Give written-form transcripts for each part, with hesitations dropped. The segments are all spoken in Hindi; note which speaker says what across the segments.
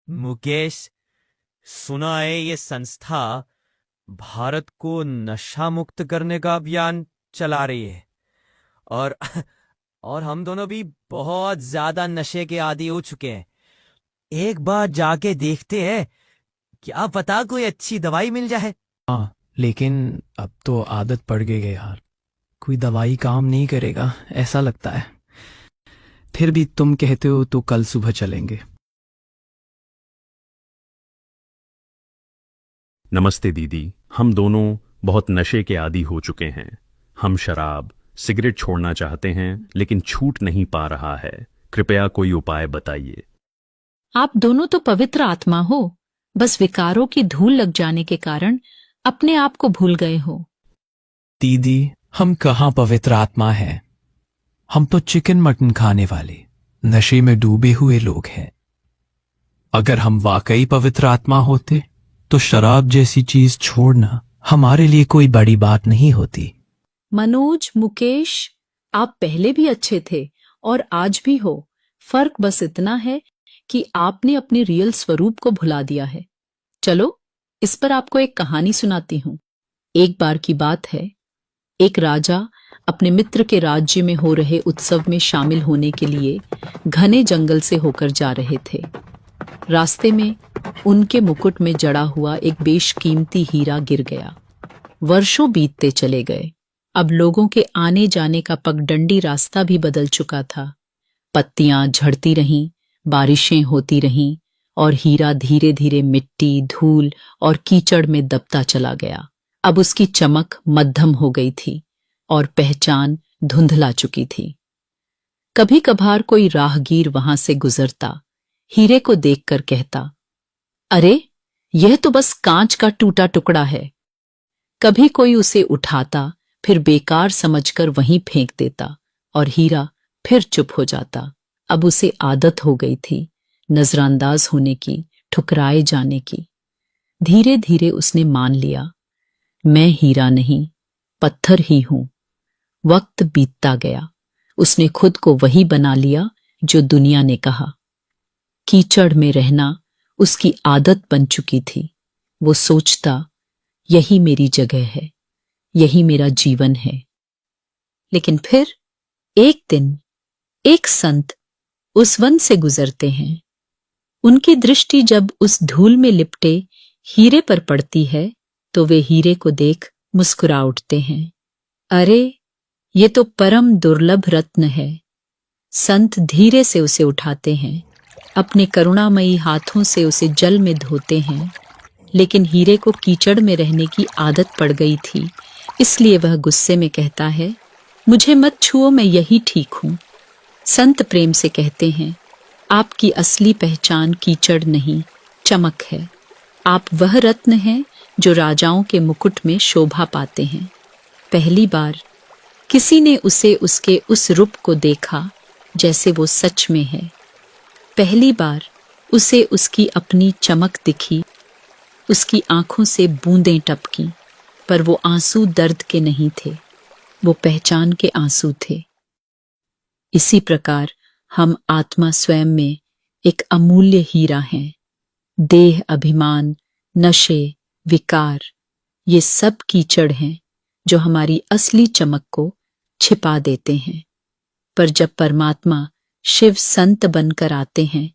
Speaker 1: मुकेश, सुना है ये संस्था भारत को नशा मुक्त करने का अभियान चला रही है। और और हम दोनों भी बहुत ज्यादा नशे के आदी हो चुके हैं। एक बार जाके देखते हैं, क्या पता कोई अच्छी दवाई मिल जाए।
Speaker 2: हाँ, लेकिन अब तो आदत पड़ गई है यार। कोई दवाई काम नहीं करेगा ऐसा लगता है। फिर भी तुम कहते हो तो कल सुबह चलेंगे।
Speaker 3: नमस्ते दीदी, हम दोनों बहुत नशे के आदी हो चुके हैं। हम शराब, सिगरेट छोड़ना चाहते हैं लेकिन छूट नहीं पा रहा है। कृपया कोई उपाय बताइए।
Speaker 4: आप दोनों तो पवित्र आत्मा हो, बस विकारों की धूल लग जाने के कारण अपने आप को भूल गए हो।
Speaker 2: दीदी, हम कहाँ पवित्र आत्मा है। हम तो चिकन मटन खाने वाले नशे में डूबे हुए लोग हैं। अगर हम वाकई पवित्र आत्मा होते तो शराब जैसी चीज छोड़ना हमारे लिए कोई बड़ी बात नहीं होती।
Speaker 4: मनोज, मुकेश, आप पहले भी अच्छे थे और आज भी हो। फर्क बस इतना है कि आपने अपने रियल स्वरूप को भुला दिया है। चलो, इस पर आपको एक कहानी सुनाती हूँ। एक बार की बात है, एक राजा अपने मित्र के राज्य में हो रहे उत्सव में शामिल होने के लिए घने जंगल से होकर जा रहे थे। रास्ते में उनके मुकुट में जड़ा हुआ एक बेशकीमती हीरा गिर गया। वर्षों बीतते चले गए। अब लोगों के आने जाने का पगडंडी रास्ता भी बदल चुका था। पत्तियां झड़ती रहीं, बारिशें होती रहीं और हीरा धीरे धीरे मिट्टी, धूल और कीचड़ में दबता चला गया। अब उसकी चमक मध्यम हो गई थी और पहचान धुंधला चुकी थी। कभी कभार कोई राहगीर वहां से गुजरता, हीरे को देखकर कहता, अरे, यह तो बस कांच का टूटा टुकड़ा है। कभी कोई उसे उठाता, फिर बेकार समझकर वहीं फेंक देता और हीरा फिर चुप हो जाता। अब उसे आदत हो गई थी नजरअंदाज होने की, ठुकराए जाने की। धीरे धीरे उसने मान लिया, मैं हीरा नहीं, पत्थर ही हूं। वक्त बीतता गया। उसने खुद को वही बना लिया जो दुनिया ने कहा। कीचड़ में रहना उसकी आदत बन चुकी थी। वो सोचता, यही मेरी जगह है, यही मेरा जीवन है। लेकिन फिर एक दिन एक संत उस वन से गुजरते हैं। उनकी दृष्टि जब उस धूल में लिपटे हीरे पर पड़ती है तो वे हीरे को देख मुस्कुरा उठते हैं। अरे, ये तो परम दुर्लभ रत्न है। संत धीरे से उसे उठाते हैं, अपने करुणामयी हाथों से उसे जल में धोते हैं। लेकिन हीरे को कीचड़ में रहने की आदत पड़ गई थी, इसलिए वह गुस्से में कहता है, मुझे मत छुओ, मैं यही ठीक हूं। संत प्रेम से कहते हैं, आपकी असली पहचान कीचड़ नहीं, चमक है। आप वह रत्न हैं जो राजाओं के मुकुट में शोभा पाते हैं। पहली बार किसी ने उसे उसके उस रूप को देखा जैसे वो सच में है। पहली बार उसे उसकी अपनी चमक दिखी। उसकी आंखों से बूंदें टपकी, पर वो आंसू दर्द के नहीं थे, वो पहचान के आंसू थे। इसी प्रकार हम आत्मा स्वयं में एक अमूल्य हीरा हैं। देह, अभिमान, नशे, विकार, ये सब कीचड़ हैं जो हमारी असली चमक को छिपा देते हैं। पर जब परमात्मा शिव संत बनकर आते हैं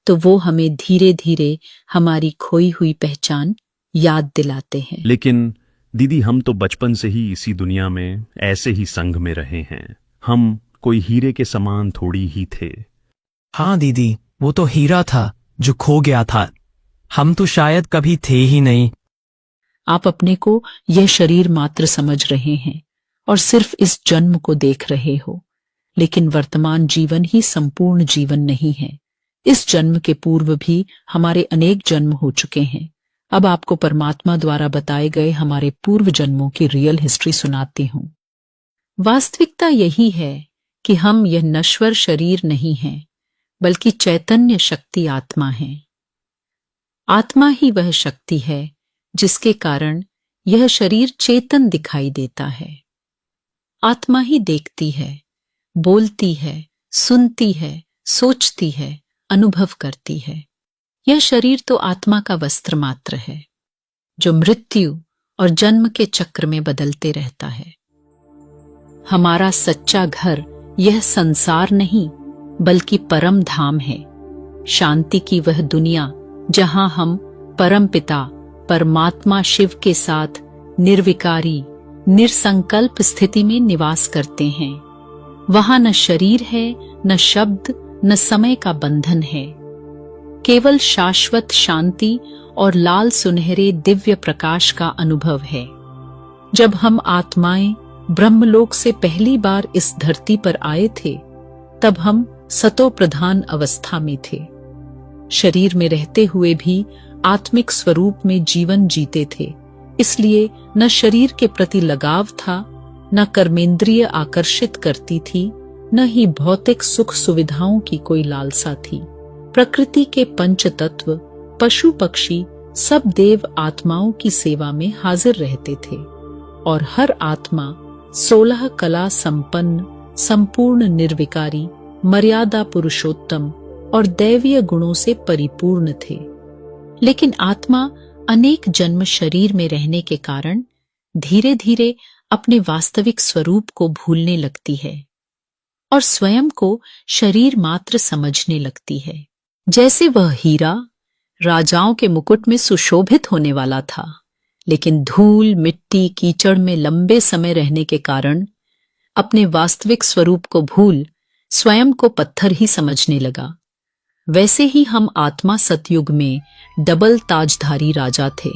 Speaker 4: तो वो हमें धीरे धीरे हमारी खोई हुई पहचान याद दिलाते हैं।
Speaker 3: लेकिन दीदी, हम तो बचपन से ही इसी दुनिया में ऐसे ही संग में रहे हैं। हम कोई हीरे के समान थोड़ी ही थे।
Speaker 2: हाँ दीदी, वो तो हीरा था जो खो गया था। हम तो शायद कभी थे ही नहीं।
Speaker 4: आप अपने को यह शरीर मात्र समझ रहे हैं और सिर्फ इस जन्म को देख रहे हो, लेकिन वर्तमान जीवन ही संपूर्ण जीवन नहीं है। इस जन्म के पूर्व भी हमारे अनेक जन्म हो चुके हैं। अब आपको परमात्मा द्वारा बताए गए हमारे पूर्व जन्मों की रियल हिस्ट्री सुनाती हूं। वास्तविकता यही है कि हम यह नश्वर शरीर नहीं हैं, बल्कि चैतन्य शक्ति आत्मा है। आत्मा ही वह शक्ति है जिसके कारण यह शरीर चेतन दिखाई देता है। आत्मा ही देखती है, बोलती है, सुनती है, सोचती है, अनुभव करती है। यह शरीर तो आत्मा का वस्त्र मात्र है, जो मृत्यु और जन्म के चक्र में बदलते रहता है। हमारा सच्चा घर यह संसार नहीं, बल्कि परम धाम है, शांति की वह दुनिया जहां हम परम पिता परमात्मा शिव के साथ निर्विकारी निरसंकल्प स्थिति में निवास करते हैं। वहां न शरीर है, न शब्द, न समय का बंधन है, केवल शाश्वत शांति और लाल सुनहरे दिव्य प्रकाश का अनुभव है। जब हम आत्माएं ब्रह्मलोक से पहली बार इस धरती पर आए थे, तब हम सतो प्रधान अवस्था में थे। शरीर में रहते हुए भी आत्मिक स्वरूप में जीवन जीते थे, इसलिए न शरीर के प्रति लगाव था, न कर्मेंद्रिय आकर्षित करती थी, न ही भौतिक सुख सुविधाओं की कोई लालसा थी। प्रकृति के पंच तत्व, पशु पक्षी सब देव आत्माओं की सेवा में हाजिर रहते थे और हर आत्मा 16 कला संपन्न, संपूर्ण निर्विकारी, मर्यादा पुरुषोत्तम और दैवीय गुणों से परिपूर्ण थे। लेकिन आत्मा अनेक जन्म शरीर में रहने के कारण धीरे धीरे अपने वास्तविक स्वरूप को भूलने लगती है और स्वयं को शरीर मात्र समझने लगती है। जैसे वह हीरा राजाओं के मुकुट में सुशोभित होने वाला था, लेकिन धूल मिट्टी कीचड़ में लंबे समय रहने के कारण अपने वास्तविक स्वरूप को भूल स्वयं को पत्थर ही समझने लगा। वैसे ही हम आत्मा सतयुग में डबल ताजधारी राजा थे,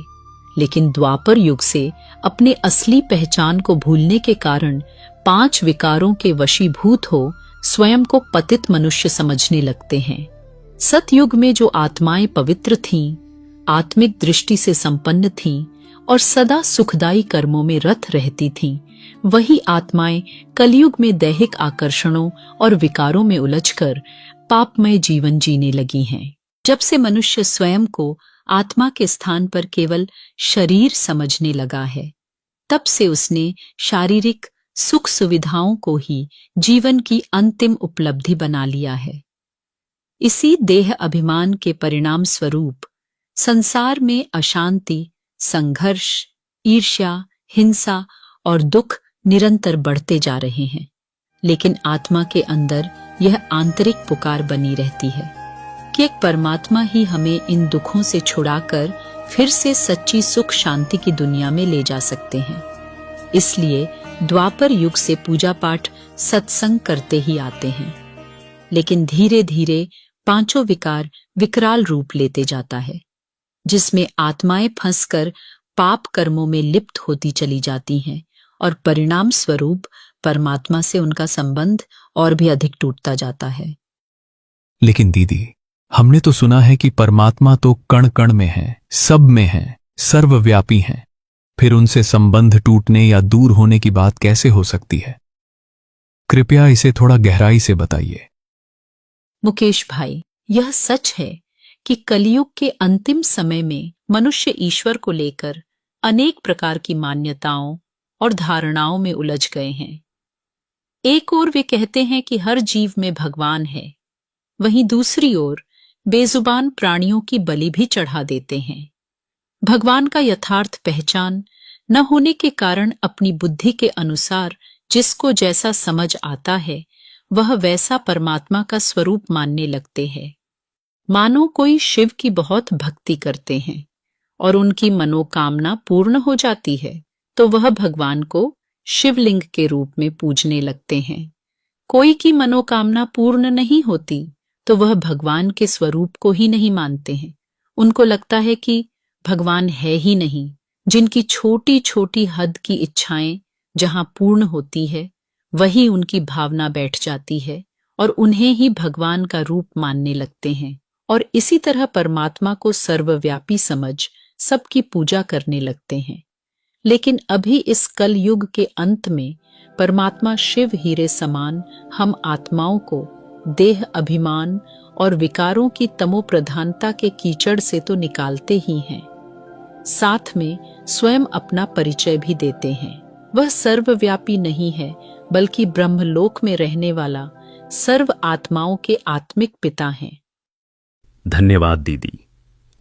Speaker 4: लेकिन द्वापर युग से अपने असली पहचान को भूलने के कारण 5 विकारों के वशीभूत हो स्वयं को पतित मनुष्य समझने लगते हैं। सतयुग में जो आत्माएं पवित्र थीं, आत्मिक दृष्टि से संपन्न थीं और सदा सुखदायी कर्मों में रत रहती थीं, वही आत्माएं कलयुग में दैहिक आकर्षणों और विकारों में उलझकर पापमय जीवन जीने लगी हैं। जब से मनुष्य स्वयं को आत्मा के स्थान पर केवल शरीर समझने लगा है, तब से उसने शारीरिक सुख सुविधाओं को ही जीवन की अंतिम उपलब्धि बना लिया है। इसी देह अभिमान के परिणाम स्वरूप संसार में अशांति, संघर्ष, ईर्ष्या, हिंसा और दुख निरंतर बढ़ते जा रहे हैं। लेकिन आत्मा के अंदर यह आंतरिक पुकार बनी रहती है कि एक परमात्मा ही हमें इन दुखों से छुड़ाकर फिर से सच्ची सुख शांति की दुनिया में ले जा सकते हैं। इसलिए द्वापर युग से पूजा पाठ सत्संग करते ही आते हैं, लेकिन धीरे धीरे 5 विकार विकराल रूप लेते जाता है, जिसमें आत्माएं फंसकर पाप कर्मों में लिप्त होती चली जाती हैं और परिणाम स्वरूप परमात्मा से उनका संबंध और भी अधिक टूटता जाता है।
Speaker 2: लेकिन दीदी, हमने तो सुना है कि परमात्मा तो कण कण में है, सब में है, सर्वव्यापी हैं। फिर उनसे संबंध टूटने या दूर होने की बात कैसे हो सकती है? कृपया इसे थोड़ा गहराई से बताइए।
Speaker 4: मुकेश भाई, यह सच है कि कलयुग के अंतिम समय में मनुष्य ईश्वर को लेकर अनेक प्रकार की मान्यताओं और धारणाओं में उलझ गए हैं। एक ओर वे कहते हैं कि हर जीव में भगवान है, वहीं दूसरी ओर बेजुबान प्राणियों की बलि भी चढ़ा देते हैं। भगवान का यथार्थ पहचान न होने के कारण अपनी बुद्धि के अनुसार जिसको जैसा समझ आता है, वह वैसा परमात्मा का स्वरूप मानने लगते हैं। मानो कोई शिव की बहुत भक्ति करते हैं और उनकी मनोकामना पूर्ण हो जाती है, तो वह भगवान को शिवलिंग के रूप में पूजने लगते हैं। कोई की मनोकामना पूर्ण नहीं होती, तो वह भगवान के स्वरूप को ही नहीं मानते हैं। उनको लगता है कि भगवान है ही नहीं। जिनकी छोटी छोटी हद की इच्छाएं जहां पूर्ण होती है, वही उनकी भावना बैठ जाती है और उन्हें ही भगवान का रूप मानने लगते हैं और इसी तरह परमात्मा को सर्वव्यापी समझ सबकी पूजा करने लगते हैं। लेकिन अभी इस कलयुग के अंत में परमात्मा शिव हीरे समान हम आत्माओं को देह अभिमान और विकारों की तमो प्रधानता के कीचड़ से तो निकालते ही हैं, साथ में स्वयं अपना परिचय भी देते हैं। वह सर्वव्यापी नहीं है, बल्कि ब्रह्मलोक में रहने वाला सर्व आत्माओं के आत्मिक पिता हैं।
Speaker 3: धन्यवाद दीदी।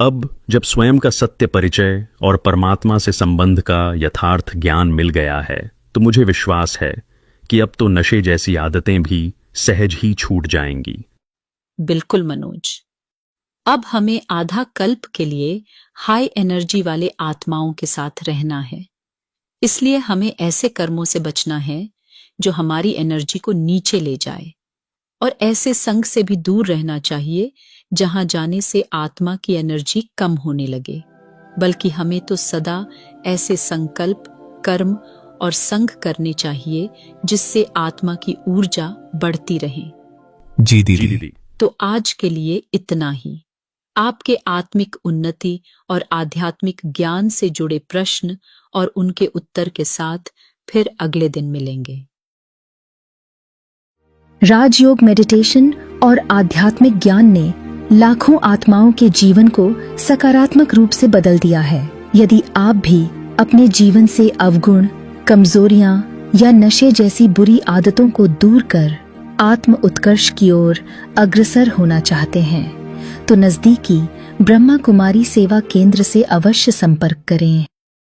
Speaker 3: अब जब स्वयं का सत्य परिचय और परमात्मा से संबंध का यथार्थ ज्ञान मिल गया है तो मुझे विश्वास है कि अब तो नशे जैसी आदतें भी सहज ही छूट जाएंगी।
Speaker 4: बिल्कुल मनोज। अब हमें आधा कल्प के लिए हाई एनर्जी वाले आत्माओं के साथ रहना है। इसलिए हमें ऐसे कर्मों से बचना है जो हमारी एनर्जी को नीचे ले जाए, और ऐसे संग से भी दूर रहना चाहिए जहां जाने से आत्मा की एनर्जी कम होने लगे। बल्कि हमें तो सदा ऐसे संकल्प, कर्म और संग करने चाहिए जिससे आत्मा की ऊर्जा बढ़ती रहे।
Speaker 2: जी दीदी।
Speaker 4: तो आज के लिए इतना ही। आपके आत्मिक उन्नति और आध्यात्मिक ज्ञान से जुड़े प्रश्न और उनके उत्तर के साथ फिर अगले दिन मिलेंगे।
Speaker 5: राजयोग मेडिटेशन और आध्यात्मिक ज्ञान ने लाखों आत्माओं के जीवन को सकारात्मक रूप से बदल दिया है। यदि आप भी अपने जीवन से अवगुण, कमजोरियां या नशे जैसी बुरी आदतों को दूर कर आत्म उत्कर्ष की ओर अग्रसर होना चाहते हैं तो नजदीकी ब्रह्मा कुमारी सेवा केंद्र से अवश्य संपर्क करें।